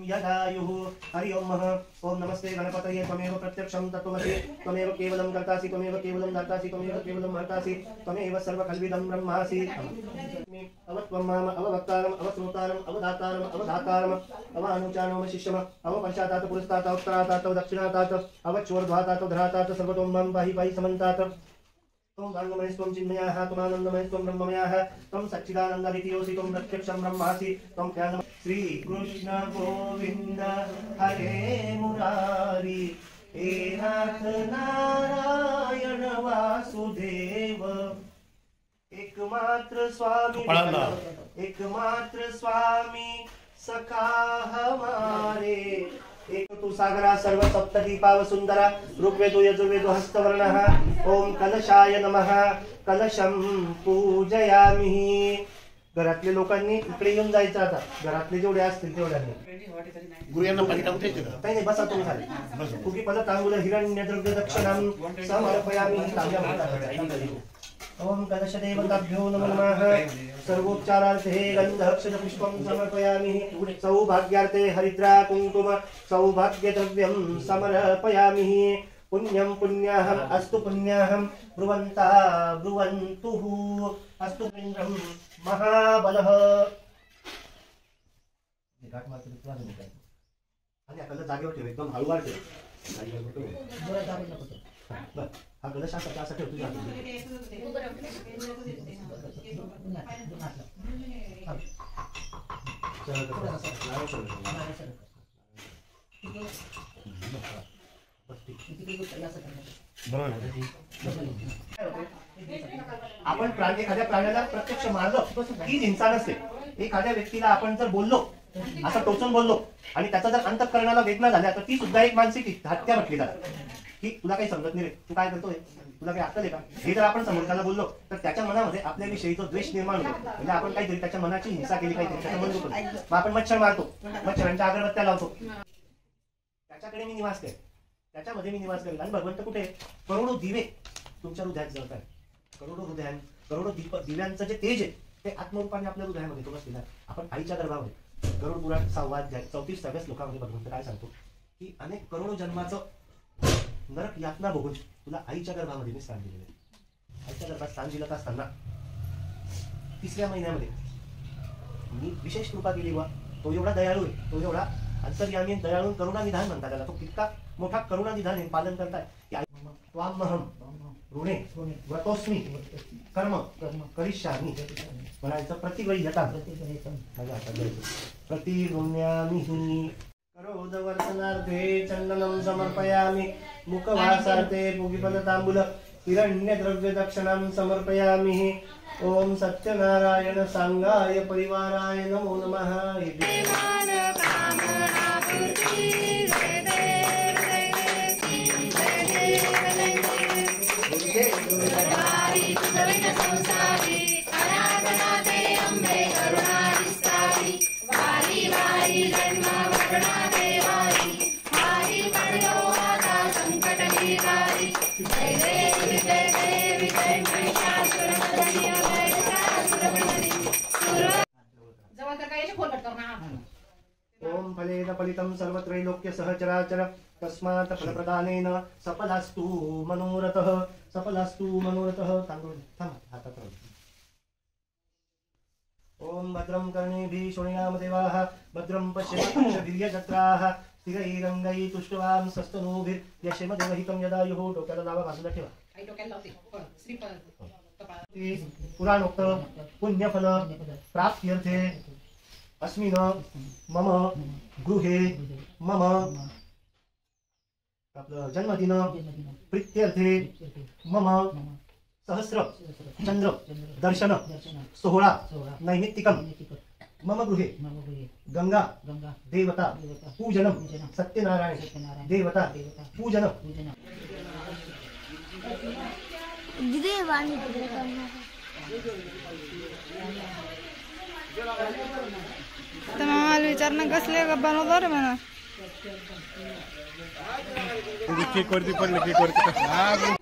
यदायुः हरि ओम ओम नमस्ते गणपतये त्वमेव प्रत्यक्षं तत्त्वमसि त्वमेव केवलं कर्तासि त्वमेव केवलं दातासि त्वमेव केवलं हर्तासि त्वमेव सर्वकल्विदं ब्रह्मासि अवत्वं माम अववक्तारम् अवश्रोतारम् अवदातारम् अवधातारम् अवानुचानोमशिष्यम् अवपश्चातात् पुरस्तात् उत्तरातात् दक्षिणातात् अवच्चोर्ध्वातात् धरातात् सर्वतो मां पाहि पाहि समन्तात् त्वं वाङ्मयस्त्वं चिन्मयः त्वमानन्दमयस्त्वं ब्रह्ममयः त्वं सच्चिदानन्दनिधियोऽसि त्वं प्रत्यक्षं ब्रह्मासि त्वं ज्ञानम् श्री कृष्ण गोविंद हरे मुरारी हे नाथ नारायण वासुदेव एकमात्र स्वामी सखा हमारे एक तु सागरा सर्व सप्तदीपाव सुंदरा ऋग्वेदो यजुर्वेदो हस्तवर्णः ओम कलशाय नमः कलशं पूजयामि। घरातले लोकांनी इकडे येऊन जायचं आता घरातले जेवढे असतील तेवढ्यांनी गुरुयांना पाणी टाकून द्यायचं नाही बसा तुम्ही खाली कुकी पद तांबूल हिरण्य द्रव्य दक्षिणं समर्पयामि। ओम कलशदेवताभ्यो नमो नमः सर्वोपचारार्थे गंधक्षत पुष्पं समर्पयामि सौभाग्यार्थे हरिद्रा कुंकुम सौभाग्यद्रव्यं समर्पयामि। पुण्यं पुण्याहम् अस्तु पुण्याहं ब्रुवन्ता ब्रुवन्तुः अस्तु इन्द्रं महाबलः। आणि आता जागेवर ठेव एकदम हळूवार ठेव हा कलश असा ठेव तुझ्या आपण प्राणी एखाद्या प्राण्याला प्रत्यक्ष मारलं हीच हिंसा नसते। एखाद्या व्यक्तीला आपण जर बोललो असं टोचून बोललो आणि त्याचा जर अंतःकरणाला वेदना झाल्या तर ती सुद्धा एक मानसिक हत्या म्हटली जाते की तुला काही समजत नाही रे तू काय करतोय तुला काही अक्कल आहे का हे जर आपण समोरच्याला बोललो तर त्याच्या मनामध्ये आपल्याविषयी जो द्वेष निर्माण होतो म्हणजे आपण काहीतरी त्याच्या मनाची हिंसा केली पाहिजे त्याचं मन दुखतं मग आपण मच्छर मारतो मच्छरांच्या अगरबत्त्या लावतो त्याच्याकडे मी निवास करेन त्याच्यामध्ये मी निवास करेन आणि भगवंत कुठे करोडो दिवे तुमच्या हृदयात जळत आहे करोडो दिव्यांचं जे तेज आहे ते आत्मरूपाने आपल्या हृदयामध्ये तो बसलेला आपण आईच्या गर्भामध्ये गरुड पुराण 34 श्लोकामध्ये भगवंत काय सांगतो की अनेक करोडो जन्माचं नरक यातना भोगून तुला आईच्या गर्भामध्ये मी स्थान दिलेलं आहे। आईच्या गर्भात स्थान दिलं असताना 3ऱ्या महिन्यामध्ये मी विशेष कृपा केली वा तो एवढा दयाळू आहे तो एवढा अंतर्यामी दयाळू करुणानिधान म्हणतात त्याला तो कितका मोठा करुणानिधान पालन करताय त्वामहं ऋणे व्रतोस्मि कर्म करिष्यामि म्हणायचं प्रतिगृह्यता प्रतिगृह्यामि करोदवर्तनार्थे चन्दनं समर्पयामि मुखवासार्थे भुगिपदताम्बूल हिरण्यद्रव्य दक्षिणां समर्पयामि। ओम सत्यनारायण सांगाय परिवाराय नमो नमः। ओम फलेन फलितं सर्वत्रैलोक्य सहचराचर तस्मात् फलप्रदानेन सफलास्तु मनोरथः तांदूळ थांब हातात ओम भद्रं कर्णेभिः शृणुयाम देवाः भद्रं पश्येमाक्षभिर्यजत्राः स्थिरैरङ्गैः तुष्टवान् सस्तनूभिर्यशेम देवहितं यदायुः। डोक्याला लावा बाजूला ठेवा पुराणोक्त पुण्यफल प्राप्त्यर्थे अस्मिन् मम गृहे मम जन्मदिन प्रीत्यर्थे मम सहस्र चंद्र दर्शन सोहळा नैमित्तिकं मम गृहे गंगा देवता पूजनम सत्यनारायण देवता पूजनम तर मला विचारणं कसले बनवतो रे म्हणा केक वरती पडलं केक वरती